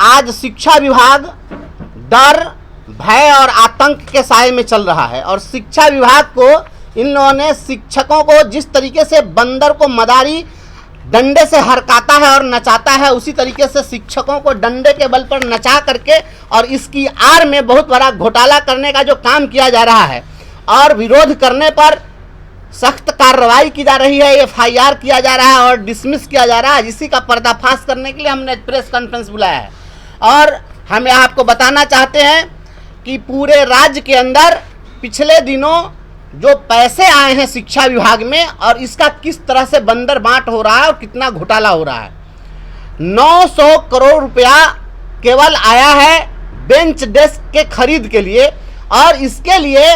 आज शिक्षा विभाग डर, भय और आतंक के साए में चल रहा है। और शिक्षा विभाग को इन लोगों ने शिक्षकों को जिस तरीके से बंदर को मदारी डंडे से हरकाता है और नचाता है, उसी तरीके से शिक्षकों को डंडे के बल पर नचा करके और इसकी आड़ में बहुत बड़ा घोटाला करने का जो काम किया जा रहा है और विरोध करने पर सख्त कार्रवाई की जा रही है, FIR किया जा रहा है और डिसमिस किया जा रहा है, इसी का पर्दाफाश करने के लिए हमने प्रेस कॉन्फ्रेंस बुलाया है। और हम आपको बताना चाहते हैं कि पूरे राज्य के अंदर पिछले दिनों जो पैसे आए हैं शिक्षा विभाग में और इसका किस तरह से बंदर बांट हो रहा है और कितना घोटाला हो रहा है। 900 करोड़ रुपया केवल आया है बेंच डेस्क के खरीद के लिए और इसके लिए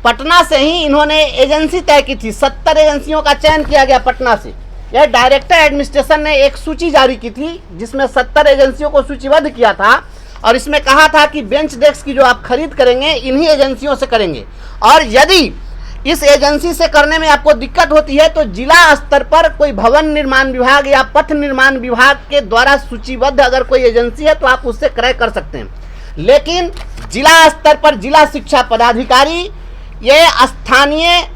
पटना से ही इन्होंने एजेंसी तय की थी। 70 एजेंसियों का चयन किया गया पटना से। यह डायरेक्टर एडमिनिस्ट्रेशन ने एक सूची जारी की थी जिसमें 70 एजेंसियों को सूचीबद्ध किया था और इसमें कहा था कि बेंच डेस्क की जो आप खरीद करेंगे इन्हीं एजेंसियों से करेंगे और यदि इस एजेंसी से करने में आपको दिक्कत होती है तो जिला स्तर पर कोई भवन निर्माण विभाग या पथ निर्माण विभाग के द्वारा सूचीबद्ध अगर कोई एजेंसी है तो आप उससे क्रय कर सकते हैं। लेकिन जिला स्तर पर जिला शिक्षा पदाधिकारी ये स्थानीय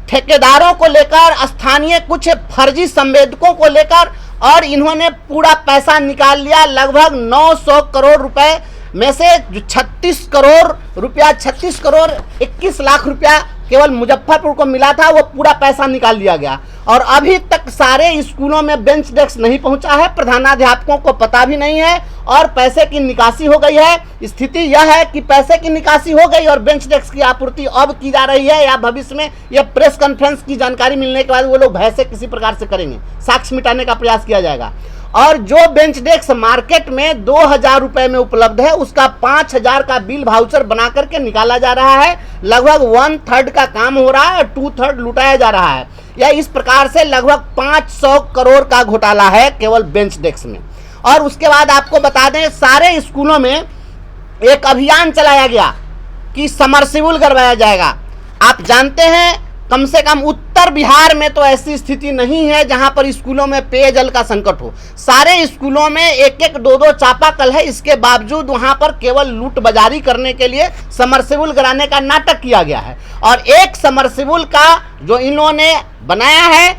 ठेकेदारों को लेकर, स्थानीय कुछ फर्जी संवेदकों को लेकर और इन्होंने पूरा पैसा निकाल लिया। लगभग 900 करोड़ रुपए में से जो 36 करोड़ रुपया 36 करोड़ 21 लाख रुपया केवल मुजफ्फरपुर को मिला था, वो पूरा पैसा निकाल लिया गया और अभी तक सारे स्कूलों में बेंच डेस्क नहीं पहुंचा है। प्रधानाध्यापकों को पता भी नहीं है और पैसे की निकासी हो गई है। स्थिति यह है कि पैसे की निकासी हो गई और बेंच डेस्क की आपूर्ति अब की जा रही है या भविष्य में यह प्रेस कॉन्फ्रेंस की जानकारी मिलने के बाद वो लोग भय से किसी प्रकार से करेंगे, साक्ष्य मिटाने का प्रयास किया जाएगा। और जो बेंच डेस्क मार्केट में 2000 रुपए में उपलब्ध है उसका 5000 का बिल वाउचर बना करके निकाला जा रहा है। लगभग 1/3 का काम हो रहा है और 2/3 लुटाया जा रहा है। या इस प्रकार से लगभग 500 करोड़ का घोटाला है केवल बेंच डेस्क में। और उसके बाद आपको बता दें सारे स्कूलों में एक अभियान चलाया गया कि समरसिबल करवाया जाएगा। आप जानते हैं कम से कम उत्तर बिहार में तो ऐसी स्थिति नहीं है जहां पर स्कूलों में पेयजल का संकट हो। सारे स्कूलों में एक एक दो चापाकल है, इसके बावजूद वहां पर केवल लूट बाजारी करने के लिए समरसिबल कराने का नाटक किया गया है। और एक समरसिबल का जो इन्होंने बनाया है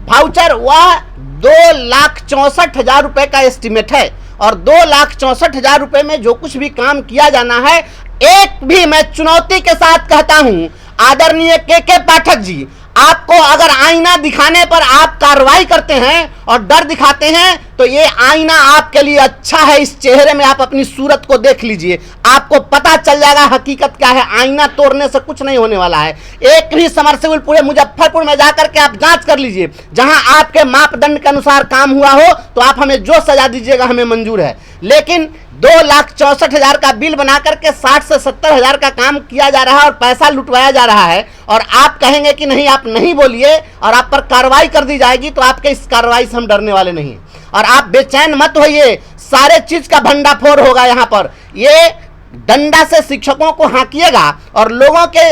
वाउचर वह 2,64,000 रुपए का एस्टिमेट है और 2,64,000 रुपए में जो कुछ भी काम किया जाना है, एक भी मैं चुनौती के साथ कहता हूं आदरणीय के पाठक जी, आपको अगर आईना दिखाने पर आप कार्रवाई करते हैं और डर दिखाते हैं तो ये आईना आपके लिए अच्छा है। इस चेहरे में आप अपनी सूरत को देख लीजिए, आपको पता चल जाएगा हकीकत क्या है। आईना तोड़ने से कुछ नहीं होने वाला है। एक भी समरसिबल पूरे मुजफ्फरपुर में जाकर के आप जांच कर लीजिए, जहां आपके मापदंड के अनुसार काम हुआ हो तो आप हमें जो सजा दीजिएगा हमें मंजूर है। लेकिन 2,64,000 का बिल बना करके 60 से 70,000 का काम किया जा रहा है और पैसा लुटवाया जा रहा है और आप कहेंगे कि नहीं आप नहीं बोलिए और आप पर कार्रवाई कर दी जाएगी, तो आपके इस कार्रवाई से हम डरने वाले नहीं। और आप बेचैन मत होइए, सारे चीज का भंडाफोड़ होगा। यहाँ पर ये डंडा से शिक्षकों को हाँकिएगा और लोगों के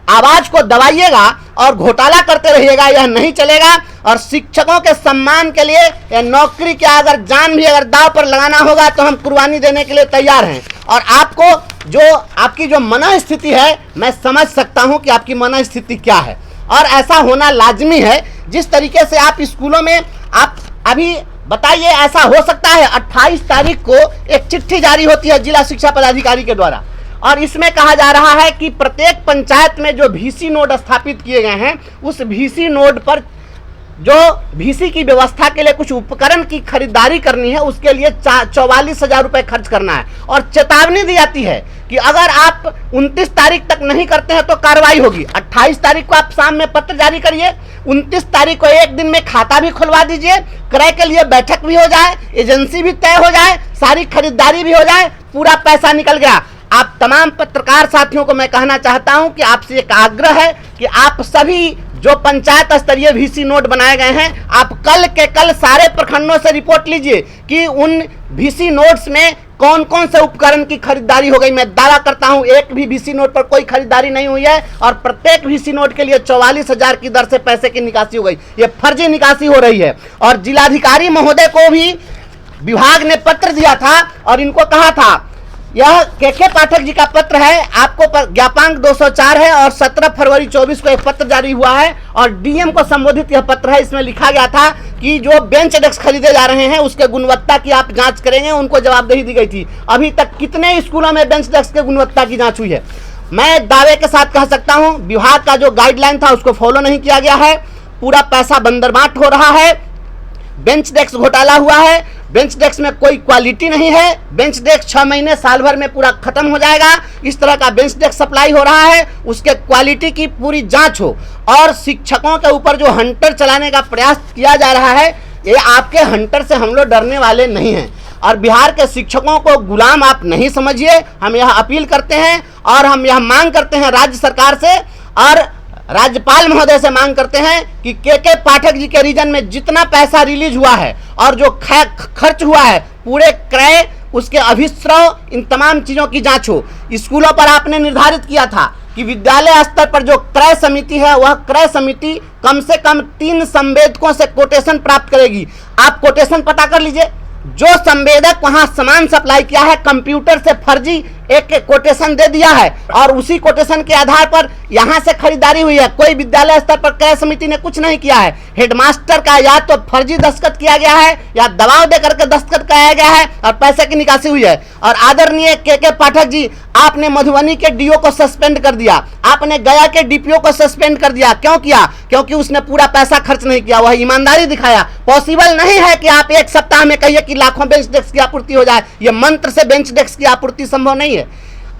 आवाज को दबाइएगा और घोटाला करते रहिएगा, यह नहीं चलेगा। और शिक्षकों के सम्मान के लिए या नौकरी के अगर जान भी अगर दांव पर लगाना होगा तो हम कुर्बानी देने के लिए तैयार हैं। और आपको जो आपकी जो मनस्थिति है मैं समझ सकता हूं कि आपकी मनस्थिति क्या है और ऐसा होना लाजमी है। जिस तरीके से आप स्कूलों में आप अभी बताइए, ऐसा हो सकता है 28 तारीख को एक चिट्ठी जारी होती है जिला शिक्षा पदाधिकारी के द्वारा और इसमें कहा जा रहा है कि प्रत्येक पंचायत में जो VC नोड स्थापित किए गए हैं उस VC नोड पर जो VC की व्यवस्था के लिए कुछ उपकरण की खरीदारी करनी है उसके लिए 44,000 रुपए खर्च करना है। और चेतावनी दी जाती है कि अगर आप 29 तारीख तक नहीं करते हैं तो कार्रवाई होगी। 28 तारीख को आप शाम में पत्र जारी करिए, 29 तारीख को एक दिन में खाता भी खुलवा दीजिए, क्रय के लिए बैठक भी हो जाए, एजेंसी भी तय हो जाए, सारी खरीदारी भी हो जाए, पूरा पैसा निकल गया। आप तमाम पत्रकार साथियों को मैं कहना चाहता हूं कि आपसे एक आग्रह है कि आप सभी जो पंचायत स्तरीय VC नोट बनाए गए हैं, आप कल के कल सारे प्रखंडों से रिपोर्ट लीजिए कि उन VC नोट्स में कौन कौन से उपकरण की खरीदारी हो गई। मैं दावा करता हूं एक भी VC नोट पर कोई खरीदारी नहीं हुई है और प्रत्येक VC नोट के लिए 44,000 की दर से पैसे की निकासी हो गई। ये फर्जी निकासी हो रही है। और जिलाधिकारी महोदय को भी विभाग ने पत्र दिया था और इनको कहा था, यह के पाठक जी का पत्र है, आपको ज्ञापांक 204 है और 17 फरवरी 24 को एक पत्र जारी हुआ है और डीएम को संबोधित यह पत्र है। इसमें लिखा गया था कि जो बेंच डेस्क खरीदे जा रहे हैं उसके गुणवत्ता की आप जांच करेंगे, उनको जवाबदेही दी गई थी। अभी तक कितने स्कूलों में बेंच डेस्क के गुणवत्ता की जांच हुई है? मैं दावे के साथ कह सकता हूं, विभाग का जो गाइडलाइन था उसको फॉलो नहीं किया गया है, पूरा पैसा बंदरबाट हो रहा है, बेंच डेस्क घोटाला हुआ है, बेंच डेस्क में कोई क्वालिटी नहीं है, बेंच डेस्क 6 महीने साल भर में पूरा खत्म हो जाएगा, इस तरह का बेंच डेस्क सप्लाई हो रहा है, उसके क्वालिटी की पूरी जांच हो। और शिक्षकों के ऊपर जो हंटर चलाने का प्रयास किया जा रहा है, ये आपके हंटर से हम लोग डरने वाले नहीं हैं और बिहार के शिक्षकों को गुलाम आप नहीं समझिए। हम यह अपील करते हैं और हम यह मांग करते हैं राज्य सरकार से और राज्यपाल महोदय से मांग करते हैं कि के पाठक जी के रीजन में जितना पैसा रिलीज हुआ है और जो खर्च हुआ है, पूरे क्रय, उसके अभिस्रव, इन तमाम चीज़ों की जांच हो। स्कूलों पर आपने निर्धारित किया था कि विद्यालय स्तर पर जो क्रय समिति है, वह क्रय समिति कम से कम 3 संवेदकों से कोटेशन प्राप्त करेगी। आप कोटेशन पता कर लीजिए, जो संवेदक वहां सामान सप्लाई किया है, कंप्यूटर से फर्जी एक कोटेशन दे दिया है और उसी कोटेशन के आधार पर यहां से खरीदारी हुई है। कोई विद्यालय स्तर पर क्रय समिति ने कुछ नहीं किया है। हेडमास्टर का या तो फर्जी दस्तखत किया गया है या दबाव देकर के दस्तखत कराया गया है और पैसे की निकासी हुई है। और आदरणीय के पाठक जी, आपने मधुबनी के डीओ को सस्पेंड कर दिया, आपने गया के डीपीओ को सस्पेंड कर दिया। क्यों किया? क्योंकि उसने पूरा पैसा खर्च नहीं किया, वह ईमानदारी दिखाया। पॉसिबल नहीं है कि आप एक सप्ताह में कहिए कि लाखों बेंच डेस्क की आपूर्ति हो जाए, यह मंत्र से बेंच डेस्क की आपूर्ति संभव नहीं है।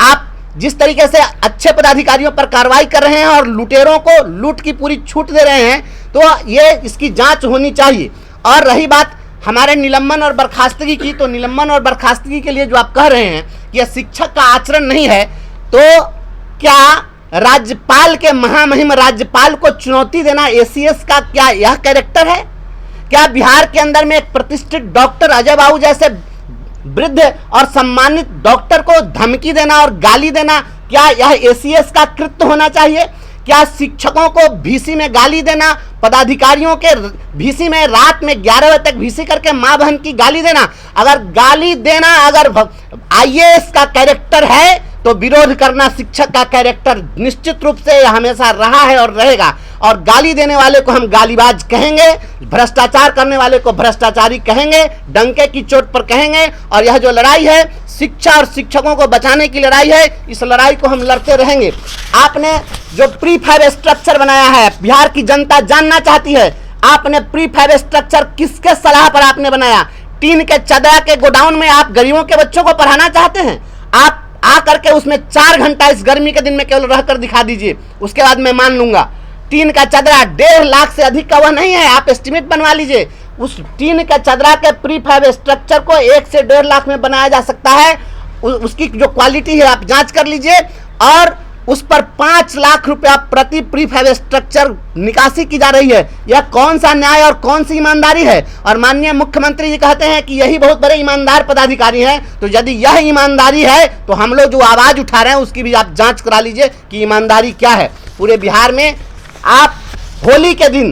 आप जिस तरीके से अच्छे पदाधिकारियों पर कार्रवाई कर रहे हैं और लुटेरों को लूट की पूरी छूट दे रहे हैं, तो ये इसकी जांच होनी चाहिए। और रही बात हमारे निलंबन और बर्खास्तगी की, तो निलंबन और बर्खास्तगी के लिए जो आप कह रहे हैं कि यह शिक्षक का आचरण नहीं है, तो क्या राज्यपाल के महामहिम राज्यपाल को चुनौती देना एसीएस का क्या यह कैरेक्टर है? क्या बिहार के अंदर में एक प्रतिष्ठित डॉक्टर अजय बाबू जैसे वृद्ध और सम्मानित डॉक्टर को धमकी देना और गाली देना, क्या यह एसीएस का कृत्य होना चाहिए? क्या शिक्षकों को भीसी में गाली देना, पदाधिकारियों के भीसी में रात में 11 बजे तक भीसी करके माँ बहन की गाली देना, अगर गाली देना अगर आईएएस का कैरेक्टर है तो विरोध करना शिक्षक का कैरेक्टर निश्चित रूप से हमेशा रहा है और रहेगा। और गाली देने वाले को हम गालीबाज कहेंगे, भ्रष्टाचार करने वाले को भ्रष्टाचारी कहेंगे, डंके की चोट पर कहेंगे। और यह जो लड़ाई है शिक्षा और शिक्षकों को बचाने की लड़ाई है, इस लड़ाई को हम लड़ते रहेंगे। आपने जो प्रीफैब स्ट्रक्चर बनाया है, बिहार की जनता जानना चाहती है, आपने प्रीफैब स्ट्रक्चर किसके सलाह पर आपने बनाया? टीन के चदरा के गोडाउन में आप गरीबों के बच्चों को पढ़ाना चाहते हैं? आप आकर के उसमें 4 घंटा इस गर्मी के दिन में केवल रहकर दिखा दीजिए, उसके बाद मैं मान लूंगा। टीन का चदरा 1.5 लाख से अधिक का वह नहीं है, आप एस्टिमेट बनवा लीजिए। उस टीन के चदरा के प्रीफैब स्ट्रक्चर को 1 से 1.5 लाख में बनाया जा सकता है। उसकी जो क्वालिटी है आप जांच कर लीजिए और उस पर 5 लाख रुपया प्रति प्रीफैब स्ट्रक्चर निकासी की जा रही है। यह कौन सा न्याय और कौन सी ईमानदारी है? और माननीय मुख्यमंत्री जी कहते हैं कि यही बहुत बड़े ईमानदार पदाधिकारी हैं। तो यदि यह ईमानदारी है तो हम लोग जो आवाज उठा रहे हैं उसकी भी आप जांच करा लीजिए कि ईमानदारी क्या है। पूरे बिहार में आप होली के दिन,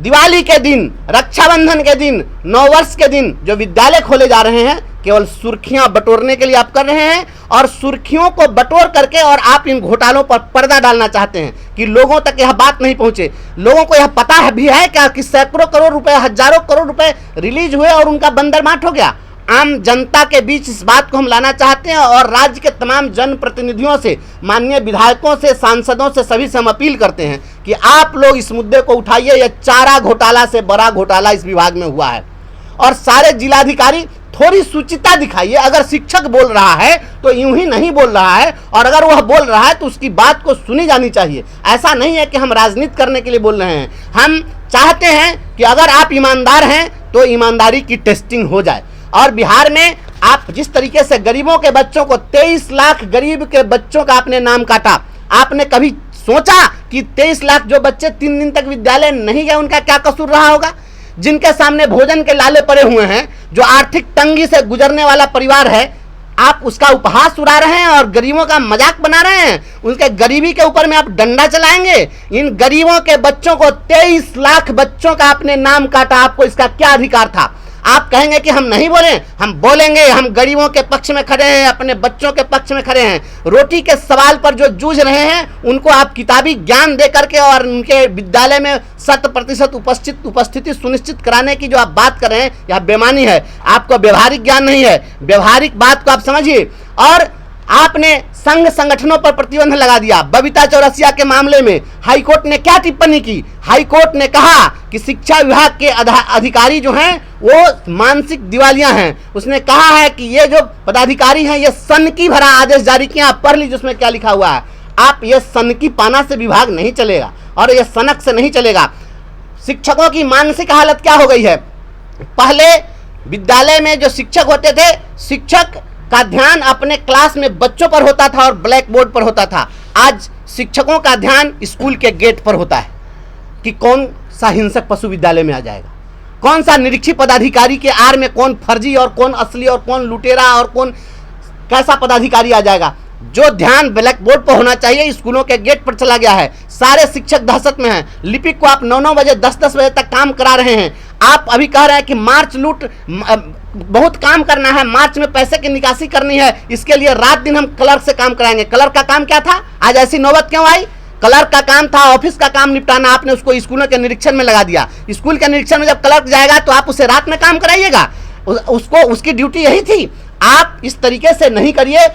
दिवाली के दिन, रक्षाबंधन के दिन, नववर्ष के दिन जो विद्यालय खोले जा रहे हैं, केवल सुर्खियां बटोरने के लिए आप कर रहे हैं और सुर्खियों को बटोर करके और आप इन घोटालों पर पर्दा डालना चाहते हैं कि लोगों तक यह बात नहीं पहुंचे। लोगों को यह पता है भी है क्या कि सैकड़ों करोड़ रुपए, हजारों करोड़ रुपए रिलीज हुए और उनका बंदरबाट हो गया। आम जनता के बीच इस बात को हम लाना चाहते हैं और राज्य के तमाम जनप्रतिनिधियों से, माननीय विधायकों से, सांसदों से, सभी से हम अपील करते हैं कि आप लोग इस मुद्दे को उठाइए। यह चारा घोटाला से बड़ा घोटाला इस विभाग में हुआ है और सारे जिलाधिकारी थोड़ी सुचिता दिखाइए। अगर शिक्षक बोल रहा है तो यूं ही नहीं बोल रहा है, और अगर वह बोल रहा है तो उसकी बात को सुनी जानी चाहिए। ऐसा नहीं है कि हम राजनीति करने के लिए बोल रहे हैं। हम चाहते हैं कि अगर आप ईमानदार हैं तो ईमानदारी की टेस्टिंग हो जाए। और बिहार में आप जिस तरीके से गरीबों के बच्चों को, 23 लाख गरीब के बच्चों का आपने नाम काटा, आपने कभी सोचा कि 23 लाख जो बच्चे 3 दिन तक विद्यालय नहीं गए उनका क्या कसूर रहा होगा? जिनके सामने भोजन के लाले पड़े हुए हैं, जो आर्थिक तंगी से गुजरने वाला परिवार है, आप उसका उपहास उड़ा रहे हैं और गरीबों का मजाक बना रहे हैं। उनके गरीबी के ऊपर में आप डंडा चलाएंगे। इन गरीबों के बच्चों को, 23 लाख बच्चों का आपने नाम काटा, आपको इसका क्या अधिकार था? आप कहेंगे कि हम नहीं बोले, हम बोलेंगे। हम गरीबों के पक्ष में खड़े हैं, अपने बच्चों के पक्ष में खड़े हैं। रोटी के सवाल पर जो जूझ रहे हैं उनको आप किताबी ज्ञान दे करके और उनके विद्यालय में 100% उपस्थिति सुनिश्चित कराने की जो आप बात कर रहे हैं, यह बेईमानी है। आपको व्यवहारिक ज्ञान नहीं है, व्यवहारिक बात को आप समझिए। और आपने संघ संगठनों पर प्रतिबंध लगा दिया। बबीता चौरसिया के मामले में हाईकोर्ट ने क्या टिप्पणी की? हाईकोर्ट ने कहा कि शिक्षा विभाग के अधिकारी जो हैं वो मानसिक दिवालिया हैं। उसने कहा है कि ये जो पदाधिकारी हैं ये सनकी भरा आदेश जारी किया। आप पढ़ लीजिए उसमें क्या लिखा हुआ है। आप ये सनकी पाना से विभाग नहीं चलेगा और ये सनक से नहीं चलेगा। शिक्षकों की मानसिक हालत क्या हो गई है? पहले विद्यालय में जो शिक्षक होते थे, शिक्षक का ध्यान अपने क्लास में बच्चों पर होता था और ब्लैक बोर्ड पर होता था। आज शिक्षकों का ध्यान स्कूल के गेट पर होता है कि कौन सा हिंसक पशु विद्यालय में आ जाएगा, कौन सा निरीक्षित पदाधिकारी के आड़ में कौन फर्जी और कौन असली और कौन लुटेरा और कौन कैसा पदाधिकारी आ जाएगा। जो ध्यान ब्लैक बोर्ड पर होना चाहिए स्कूलों के गेट पर चला गया है। सारे शिक्षक दहशत में हैं। लिपिक को आप 9-9 बजे 10-10 बजे तक काम करा रहे हैं। आप अभी कह रहे हैं कि मार्च लूट बहुत काम करना है, मार्च में पैसे की निकासी करनी है, इसके लिए रात दिन हम क्लर्क से काम कराएंगे। क्लर्क का काम क्या था? आज ऐसी नौबत क्यों आई? क्लर्क का काम था ऑफिस का काम निपटाना, आपने उसको स्कूलों के निरीक्षण में लगा दिया। स्कूल के निरीक्षण में जब क्लर्क जाएगा तो आप उसे रात में काम कराइएगा? उसको उसकी ड्यूटी यही थी। आप इस तरीके से नहीं करिए।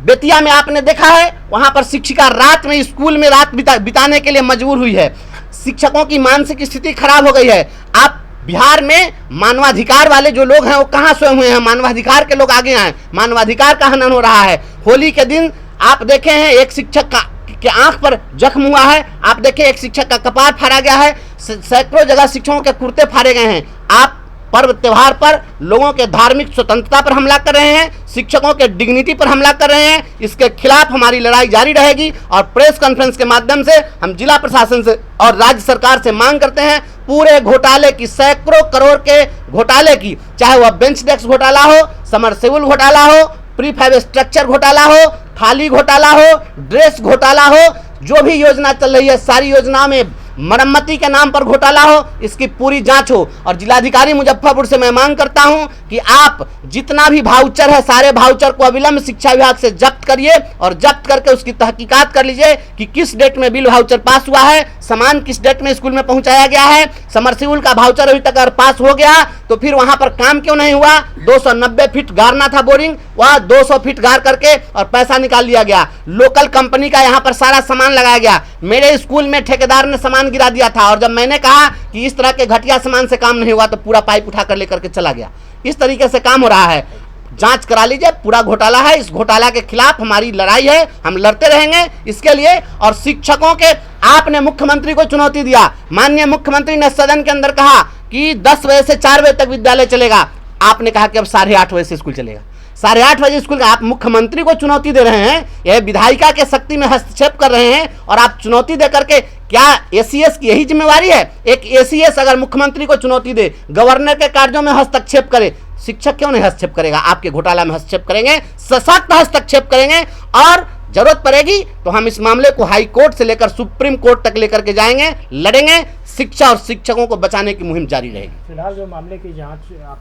बेतिया में आपने देखा है, वहां पर शिक्षिका रात में स्कूल में रात बिताने के लिए मजबूर हुई है। शिक्षकों की मानसिक स्थिति खराब हो गई है। आप बिहार में मानवाधिकार वाले जो लोग हैं वो कहाँ सोए हुए हैं? मानवाधिकार के लोग आगे आए। मानवाधिकार का हनन हो रहा है। होली के दिन आप देखे हैं एक शिक्षक के आंख पर जख्म हुआ है। आप देखें एक शिक्षक का कपार फाड़ा गया है। सैकड़ों जगह शिक्षकों के कुर्ते फाड़े गए हैं। आप पर्व त्योहार पर लोगों के धार्मिक स्वतंत्रता पर हमला कर रहे हैं, शिक्षकों के डिग्निटी पर हमला कर रहे हैं। इसके खिलाफ हमारी लड़ाई जारी रहेगी और प्रेस कॉन्फ्रेंस के माध्यम से हम जिला प्रशासन से और राज्य सरकार से मांग करते हैं पूरे घोटाले की, सैकड़ों करोड़ के घोटाले की, चाहे वह बेंच डेस्क घोटाला हो, समरसेबुल घोटाला हो, प्रीफैब स्ट्रक्चर घोटाला हो, थाली घोटाला हो, ड्रेस घोटाला हो, जो भी योजना चल रही है सारी योजना में मरम्मती के नाम पर घोटाला हो, इसकी पूरी जांच हो। और जिलाधिकारी मुजफ्फरपुर से मैं मांग करता हूं कि आप जितना भी भाउचर है सारे भाउचर को अविलंब शिक्षा विभाग से जब्त करिए और जब्त करके उसकी तहकीकात कर लीजिए कि किस डेट में बिल भाउचर पास हुआ है, सामान किस डेट में स्कूल में पहुंचाया गया है। समरसेबुल का भाउचर अभी तक अगर पास हो गया तो फिर वहां पर काम क्यों नहीं हुआ? 290 फीट गाड़ना था बोरिंग, वहां 200 फीट गाड़ करके और पैसा निकाल लिया गया। लोकल कंपनी का यहां पर सारा सामान लगाया गया। मेरे स्कूल में ठेकेदार ने सामान गिरा दिया था और जब मैंने कहा कि इस तरह के घटिया सामान से काम नहीं हुआ तो पूरा पाइप उठा कर लेकर के चला गया। इस तरीके से काम हो रहा है। जांच करा लीजिए, पूरा घोटाला है। इस घोटाला के खिलाफ हमारी लड़ाई है, हम लड़ते रहेंगे इसके लिए। और शिक्षकों के आपने मुख्यमंत्री को चुनौती दिया। माननीय मुख्यमंत्री ने सदन के अंदर कहा कि 10 बजे से 4 बजे तक विद्यालय चलेगा। आपने कहा कि अब 8:30 बजे से स्कूल चलेगा। 8:30 बजे स्कूल का आप मुख्यमंत्री को चुनौती दे रहे हैं, यह विधायिका के शक्ति में हस्तक्षेप कर रहे हैं। और आप चुनौती दे करके, क्या एसीएस की यही जिम्मेवारी है? एक एसीएस अगर मुख्यमंत्री को चुनौती दे, गवर्नर के कार्यों में हस्तक्षेप करे, शिक्षक क्यों नहीं हस्तक्षेप करेगा? आपके घोटाला में हस्तक्षेप करेंगे, सशक्त हस्तक्षेप करेंगे और जरूरत पड़ेगी तो हम इस मामले को हाई कोर्ट से लेकर सुप्रीम कोर्ट तक लेकर के जाएंगे, लड़ेंगे। शिक्षा और शिक्षकों को बचाने की मुहिम जारी रहेगी। फिलहाल जो मामले की जांच आपने